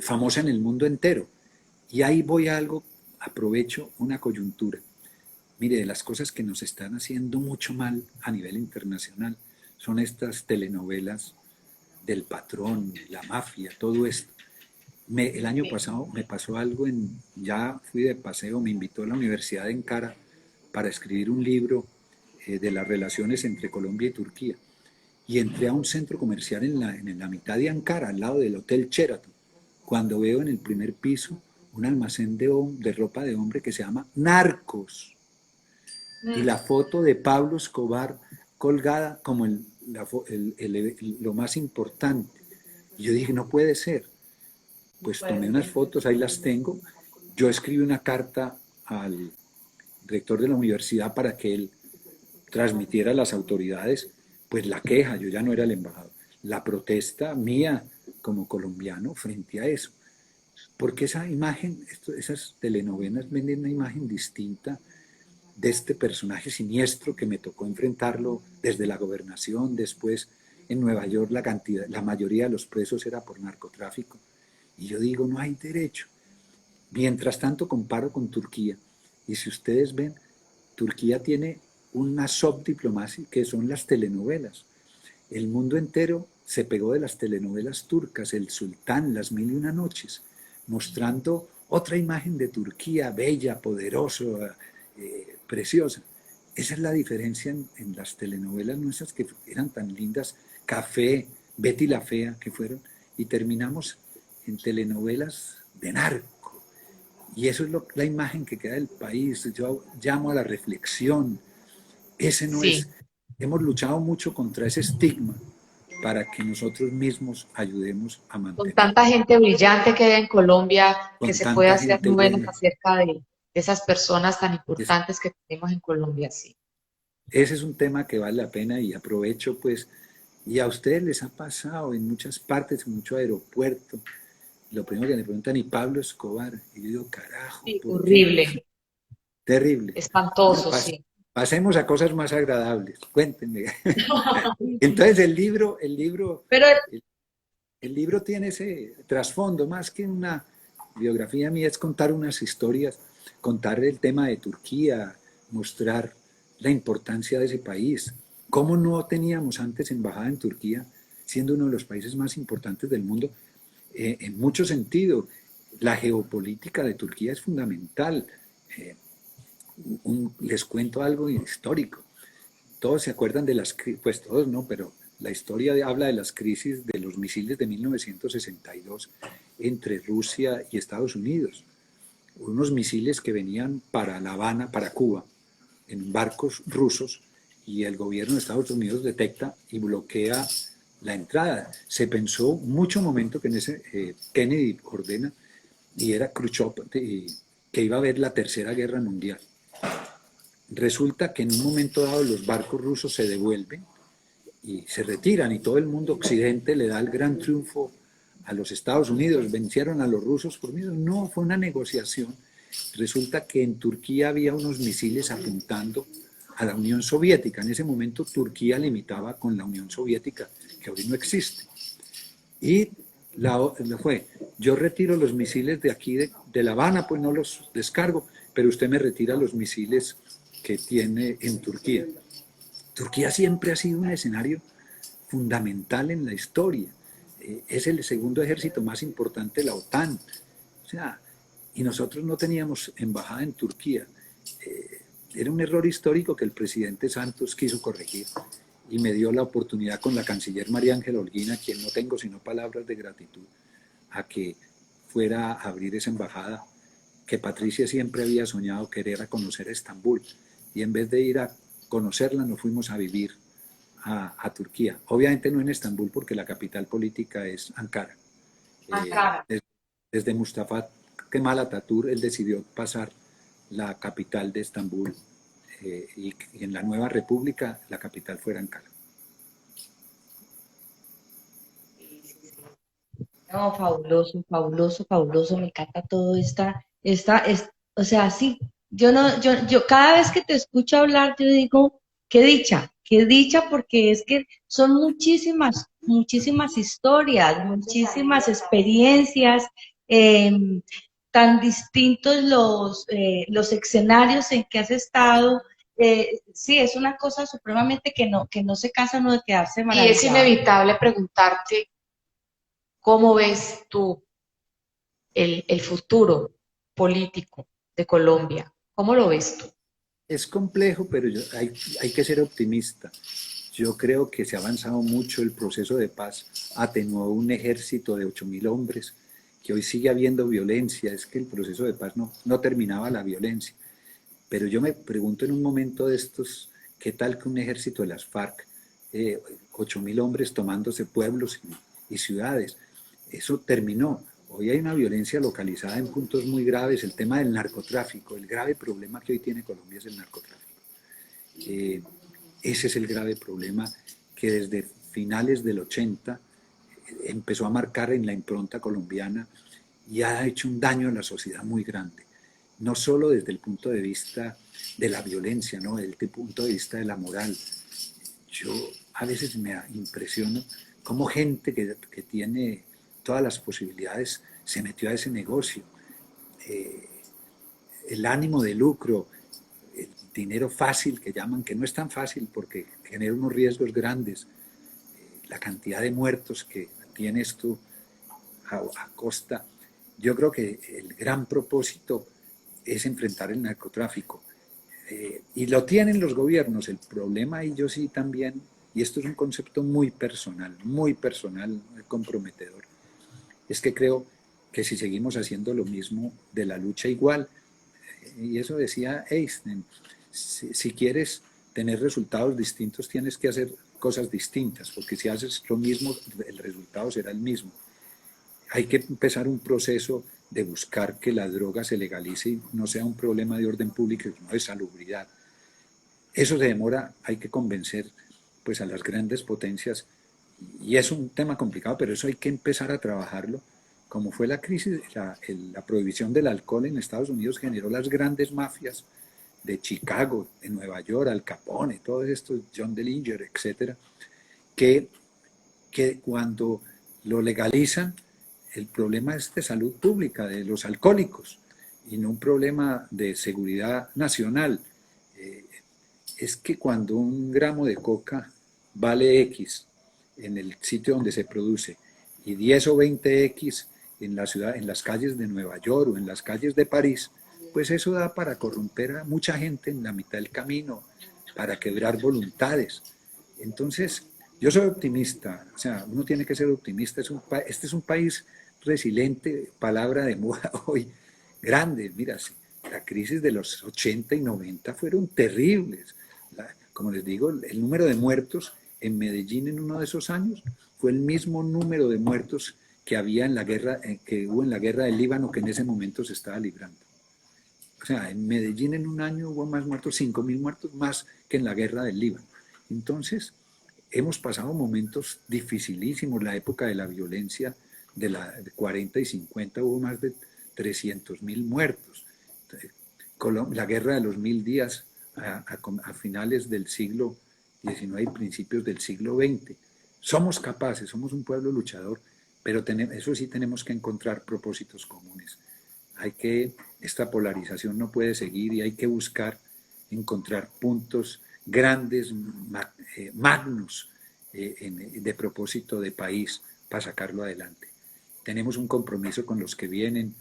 S2: famosa en el mundo entero. Y ahí voy a algo, aprovecho una coyuntura. Mire, de las cosas que nos están haciendo mucho mal a nivel internacional son estas telenovelas del patrón, la mafia, todo esto. El año pasado me pasó algo, ya fui de paseo, me invitó a la Universidad de Ankara para escribir un libro de las relaciones entre Colombia y Turquía. Y entré a un centro comercial en la mitad de Ankara, al lado del Hotel Sheraton, cuando veo en el primer piso un almacén de ropa de hombre que se llama Narcos. Y la foto de Pablo Escobar colgada como lo más importante. Y yo dije: no puede ser. Pues tomé unas fotos, ahí las tengo. Yo escribí una carta al rector de la universidad para que él transmitiera a las autoridades pues la queja. Yo ya no era el embajador, la protesta mía como colombiano frente a eso, porque esa imagen, esas telenovelas venden una imagen distinta de este personaje siniestro que me tocó enfrentarlo desde la gobernación. Después en Nueva York la mayoría de los presos era por narcotráfico, y yo digo: no hay derecho. Mientras tanto comparo con Turquía, y si ustedes ven, Turquía tiene una subdiplomacia que son las telenovelas. El mundo entero se pegó de las telenovelas turcas, El Sultán, Las Mil y Una Noches, mostrando otra imagen de Turquía, bella, poderosa, preciosa. Esa es la diferencia en las telenovelas nuestras, que eran tan lindas, Café, Betty la Fea, que fueron, y terminamos en telenovelas de narco. Y eso es la imagen que queda del país. Yo llamo a la reflexión. Ese no
S3: Sí.
S2: es. Hemos luchado mucho contra ese estigma para que nosotros mismos ayudemos a
S3: Con
S2: mantener.
S3: tanta gente brillante que hay en Colombia,
S2: Con
S3: que se
S2: tanta
S3: puede hacer
S2: gente
S3: novelas
S2: buena.
S3: acerca de esas personas tan importantes que tenemos en Colombia, sí.
S2: Ese es un tema que vale la pena, y aprovecho pues, y a ustedes les ha pasado en muchas partes, en mucho aeropuerto, lo primero que me preguntan: ¿y Pablo Escobar? Y yo digo: carajo,
S3: Sí,
S2: ¿por qué?
S3: horrible,
S2: Terrible. Bueno,
S3: espantoso, sí.
S2: pasemos a cosas más agradables. Cuéntenme. Entonces
S3: Pero
S2: el libro tiene ese trasfondo, más que una biografía mía, es contar unas historias, contar el tema de Turquía, mostrar la importancia de ese país. ¿Cómo no teníamos antes embajada en Turquía, siendo uno de los países más importantes del mundo? En mucho sentido, la geopolítica de Turquía es fundamental. Les cuento algo histórico. Todos se acuerdan de pues todos no, pero la historia habla de las crisis de los misiles de 1962 entre Rusia y Estados Unidos. unos misiles que venían para La Habana, para Cuba, en barcos rusos, y el gobierno de Estados Unidos detecta y bloquea la entrada. Se pensó mucho momento que en ese Kennedy ordena, y era Khrushchev, que iba a haber la Tercera Guerra Mundial. Resulta que en un momento dado los barcos rusos se devuelven y se retiran, y todo el mundo occidente le da el gran triunfo a los Estados Unidos, vencieron a los rusos por miedo. No, fue una negociación. Resulta que en Turquía había unos misiles apuntando a la Unión Soviética. En ese momento Turquía limitaba con la Unión Soviética, que hoy no existe. Y fue, yo retiro los misiles de aquí, de La Habana, pues no los descargo, pero usted me retira los misiles que tiene en Turquía. Turquía siempre ha sido un escenario fundamental en la historia. Es el segundo ejército más importante de la OTAN. O sea, y nosotros no teníamos embajada en Turquía. Era un error histórico que el presidente Santos quiso corregir, y me dio la oportunidad con la canciller María Ángela Holguín, a quien no tengo sino palabras de gratitud, a que fuera a abrir esa embajada que Patricia siempre había soñado querer, a conocer a Estambul, y en vez de ir a conocerla nos fuimos a vivir a Turquía. Obviamente no en Estambul, porque la capital política es Ankara.
S3: Ankara.
S2: Desde Mustafa Kemal Atatürk, él decidió pasar la capital de Estambul, y en la nueva república la capital fuera Ankara.
S4: No, fabuloso, fabuloso, fabuloso, me encanta todo o sea, sí, yo no, yo cada vez que te escucho hablar, yo digo, qué dicha, porque es que son muchísimas, muchísimas historias, muchísimas experiencias, eh, tan distintos los escenarios en que has estado. Sí, es una cosa supremamente que no se cansa uno de quedarse
S3: Y es
S4: maravillado.
S3: inevitable preguntarte cómo ves tú el futuro político de Colombia. ¿Cómo lo ves tú?
S2: Es complejo, pero hay que ser optimista. Yo creo que se ha avanzado mucho. El proceso de paz atenuó un ejército de 8.000 hombres, que hoy sigue habiendo violencia. Es que el proceso de paz no terminaba la violencia. Pero yo me pregunto en un momento de estos, ¿qué tal que un ejército de las FARC, 8.000 hombres tomándose pueblos y ciudades? Eso terminó. Hoy hay una violencia localizada en puntos muy graves. El tema del narcotráfico, el grave problema que hoy tiene Colombia es el narcotráfico. Ese es el grave problema que desde finales del 80 empezó a marcar en la impronta colombiana y ha hecho un daño a la sociedad muy grande. No solo desde el punto de vista de la violencia, ¿no? Desde el punto de vista de la moral. Yo a veces me impresiono cómo gente que tiene todas las posibilidades se metió a ese negocio. El ánimo de lucro, el dinero fácil que llaman, que no es tan fácil porque genera unos riesgos grandes, la cantidad de muertos que tiene esto a costa. Yo creo que el gran propósito es enfrentar el narcotráfico. Y lo tienen los gobiernos. El problema, y yo sí también, y esto es un concepto muy personal, muy comprometedor, es que creo que si seguimos haciendo lo mismo de la lucha igual, y eso decía Einstein, si quieres tener resultados distintos tienes que hacer cosas distintas, porque si haces lo mismo el resultado será el mismo. Hay que empezar un proceso de buscar que la droga se legalice y no sea un problema de orden público, sino de salubridad. Eso se demora, hay que convencer pues a las grandes potencias, y es un tema complicado, pero eso hay que empezar a trabajarlo. Como fue la crisis, la prohibición del alcohol en Estados Unidos generó las grandes mafias de Chicago, de Nueva York, Al Capone, todos estos, John Dillinger, etcétera, que cuando lo legalizan, el problema es de salud pública, de los alcohólicos, y no un problema de seguridad nacional. Es que cuando un gramo de coca vale X en el sitio donde se produce y 10 o 20 X en la ciudad, en las calles de Nueva York o en las calles de París, pues eso da para corromper a mucha gente en la mitad del camino, para quebrar voluntades. Entonces, yo soy optimista, o sea, uno tiene que ser optimista. Este es un país resiliente, palabra de moda hoy, grandes. Mira, sí, la crisis de los 80 y 90 fueron terribles. Como les digo, el número de muertos en Medellín en uno de esos años fue el mismo número de muertos que había en la guerra, que hubo en la guerra del Líbano, que en ese momento se estaba librando. O sea, en Medellín en un año hubo más muertos, 5.000 muertos más que en la guerra del Líbano. Entonces, hemos pasado momentos dificilísimos. La época de la violencia de la 40 y 50 hubo más de 300.000 muertos. La guerra de los 1000 días a finales del siglo XIX y principios del siglo XX. Somos capaces, somos un pueblo luchador, pero eso sí tenemos que encontrar propósitos comunes. Esta polarización no puede seguir y hay que buscar encontrar puntos grandes, magnos, de propósito de país para sacarlo adelante. Tenemos un compromiso con los que vienen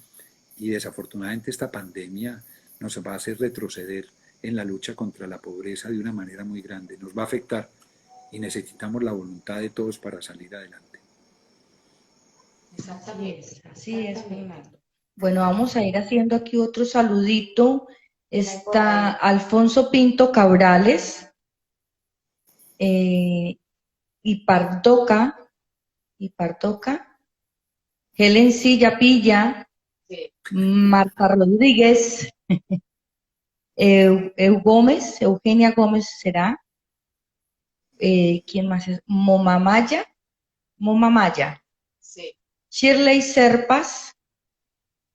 S2: y desafortunadamente esta pandemia nos va a hacer retroceder en la lucha contra la pobreza de una manera muy grande. Nos va a afectar y necesitamos la voluntad de todos para salir adelante.
S4: Así es, Fernando. Bueno, vamos a ir haciendo aquí otro saludito. Está Alfonso Pinto Cabrales, y Pardoca, Helen Silla Pilla, Marta Rodríguez, Eugenia Gómez será, ¿quién más es? Momamaya,
S3: Sí.
S4: Shirley Serpas,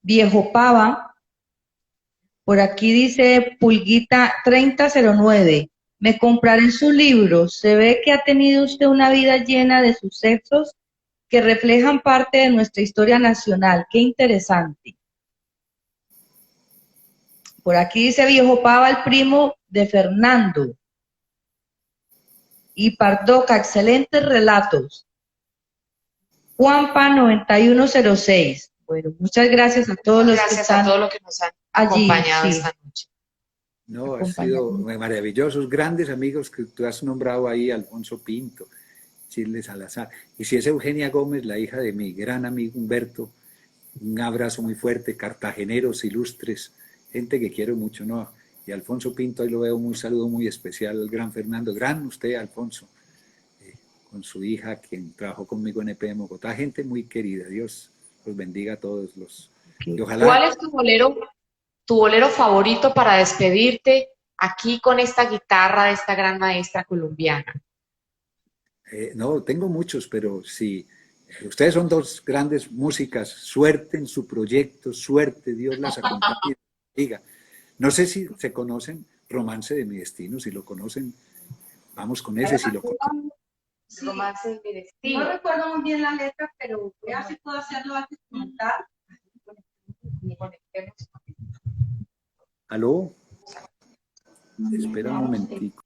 S4: Viejo Pava, por aquí dice Pulguita 3009, me compraré su libro, se ve que ha tenido usted una vida llena de sucesos que reflejan parte de nuestra historia nacional, qué interesante. Por aquí dice Viejo Pava, el primo de Fernando. Y Pardoca, excelentes relatos. Juanpa 9106. Bueno, muchas gracias a todos los que están
S3: a todos los que nos han
S4: allí,
S3: acompañado
S4: sí.
S3: esta noche.
S2: No, han sido maravillosos, grandes amigos que tú has nombrado ahí, Alfonso Pinto, Shirley Salazar. Y si es Eugenia Gómez, la hija de mi gran amigo Humberto, un abrazo muy fuerte, cartageneros, ilustres, gente que quiero mucho, ¿no? Y Alfonso Pinto, ahí lo veo, un saludo muy especial al gran Fernando, gran usted, Alfonso, con su hija, quien trabajó conmigo en EPM Bogotá, gente muy querida, Dios los bendiga a todos los. Y ojalá.
S3: ¿Cuál es tu bolero favorito para despedirte aquí con esta guitarra de esta gran maestra colombiana?
S2: No, tengo muchos, pero sí, ustedes son dos grandes músicas, suerte en su proyecto, suerte, Dios las acompañe. Diga, no sé si se conocen Romance de mi destino, si lo conocen, vamos con ese, si lo conocen.
S1: Sí.
S3: Romance de mi destino.
S1: No recuerdo muy bien la letra, pero voy a ver si puedo hacerlo antes de comentar.
S2: ¿Aló? Espera un momentico,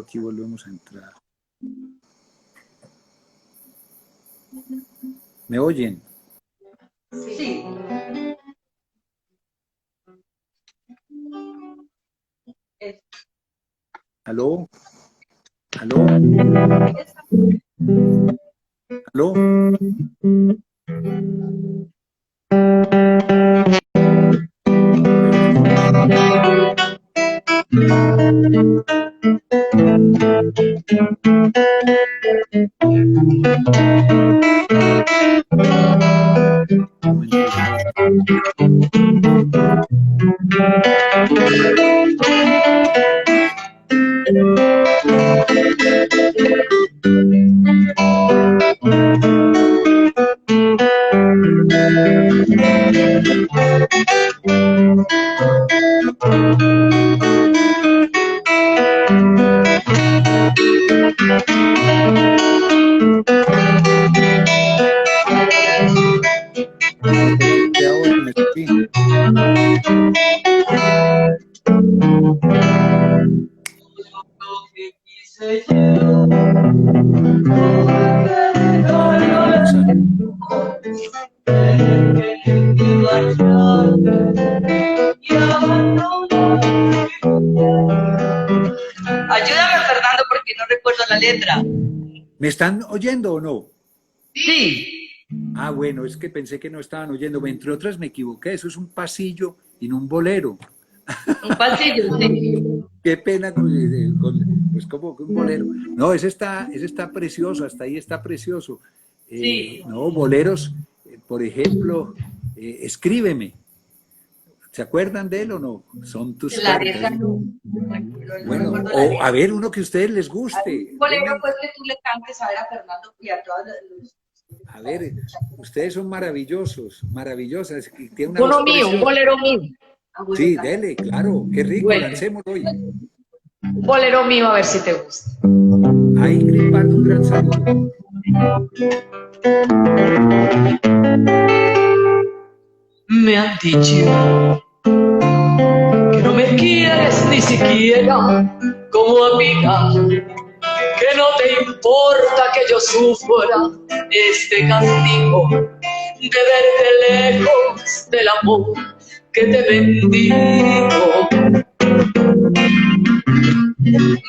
S2: aquí volvemos a entrar. ¿Me oyen?
S1: Sí.
S2: ¿Aló? ¿Aló? ¿Aló?
S5: Ayúdame, Fernando, porque no recuerdo la letra.
S2: ¿Me están oyendo o no?
S5: Sí.
S2: Ah, bueno, es que pensé que no estaban oyendo. Entre otras me equivoqué, eso es un pasillo y no un bolero.
S3: Un pasillo, sí.
S2: Qué pena pues como que un bolero. No, ese está precioso, hasta ahí está precioso.
S3: Sí.
S2: No, boleros, por ejemplo, Escríbeme. ¿Se acuerdan de él o no? Son tus
S3: La letra
S2: cartas.
S3: no.
S2: Bueno,
S3: Recuerdo la
S2: o
S3: letra.
S2: a ver, uno que a ustedes les
S4: Hay
S2: guste.
S4: un bolero,
S2: Deme-
S4: pues, que tú le cantes a ver a Fernando y a todos los...
S2: a ver, ustedes son maravillosos, maravillosas, y tiene una voz
S3: Uno mío, un
S2: preciosa.
S3: bolero mío.
S4: Ah, bueno,
S2: Sí,
S4: canta.
S2: dele, claro, qué rico,
S3: Bueno,
S2: lancémoslo hoy.
S3: un bolero mío, a ver si te gusta.
S2: A Ingrid Pardo, un gran saludo.
S3: Me han dicho que no me quieres ni siquiera como amiga, que no te importa que yo sufra este castigo de verte lejos del amor que te bendigo.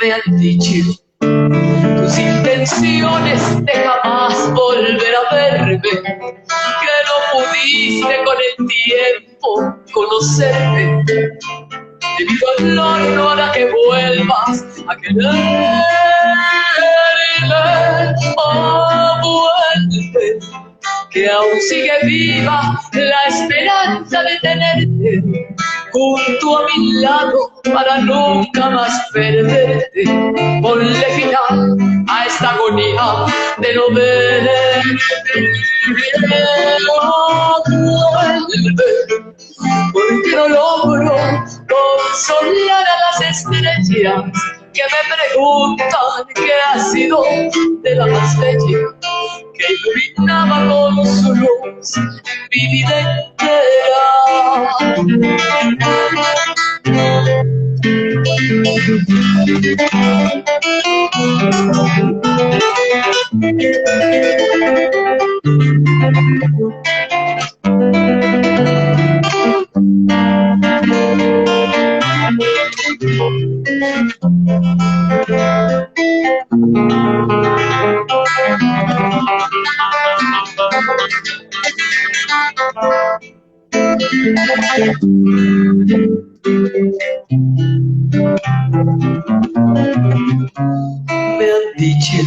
S3: Me han dicho tus intenciones de jamás volver a verme, que no pudiste con el tiempo conocerme, debido al dolor hará que vuelvas a quererme. Oh, vuelve, que aún sigue viva la esperanza de tenerte junto a mi lado para nunca más perderte. Ponle final a esta agonía de no verte. Oh, vuelve, porque no logro consolar a las estrellas que me preguntan qué ha sido de la más bella que iluminaba con su luz mi vida entera. Me han dicho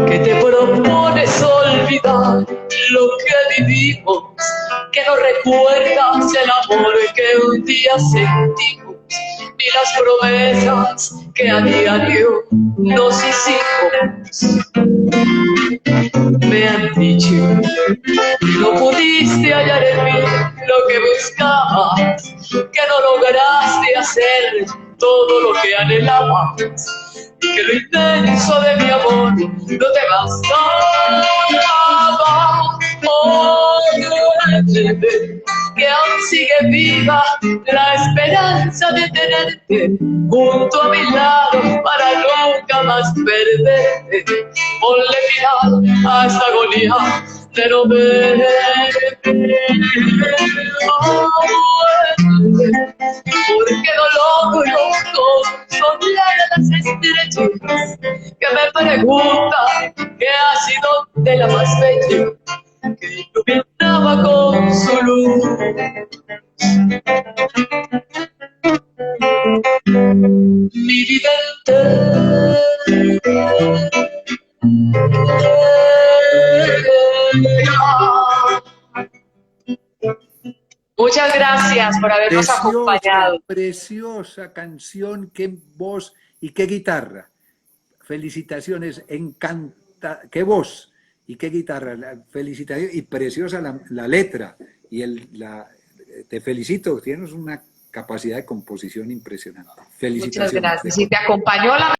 S3: que te propones olvidar lo que vivimos, que no recuerdas el amor que un día sentimos, ni las promesas que a diario nos hicimos. Me han dicho que no pudiste hallar en mí lo que buscabas, que no lograste hacer todo lo que anhelabas, y que lo inmenso de mi amor no te bastaba. Oh, vuelve, que aún sigue viva la esperanza de tenerte junto a mi lado para nunca más perderte. Ponle final a esta agonía de no verte. Oh, vuelve, porque no logro consolar a las estrellas que me preguntan qué ha sido de la más bella que iluminaba con su luz mi vida entera. Muchas gracias por habernos acompañado.
S2: Preciosa canción, qué voz y qué guitarra. Felicitaciones, encanta, qué voz y qué guitarra, felicitaciones y preciosa la letra. Y te felicito, tienes una capacidad de composición impresionante.
S3: Muchas
S2: Felicitaciones.
S3: gracias. Y te acompañó la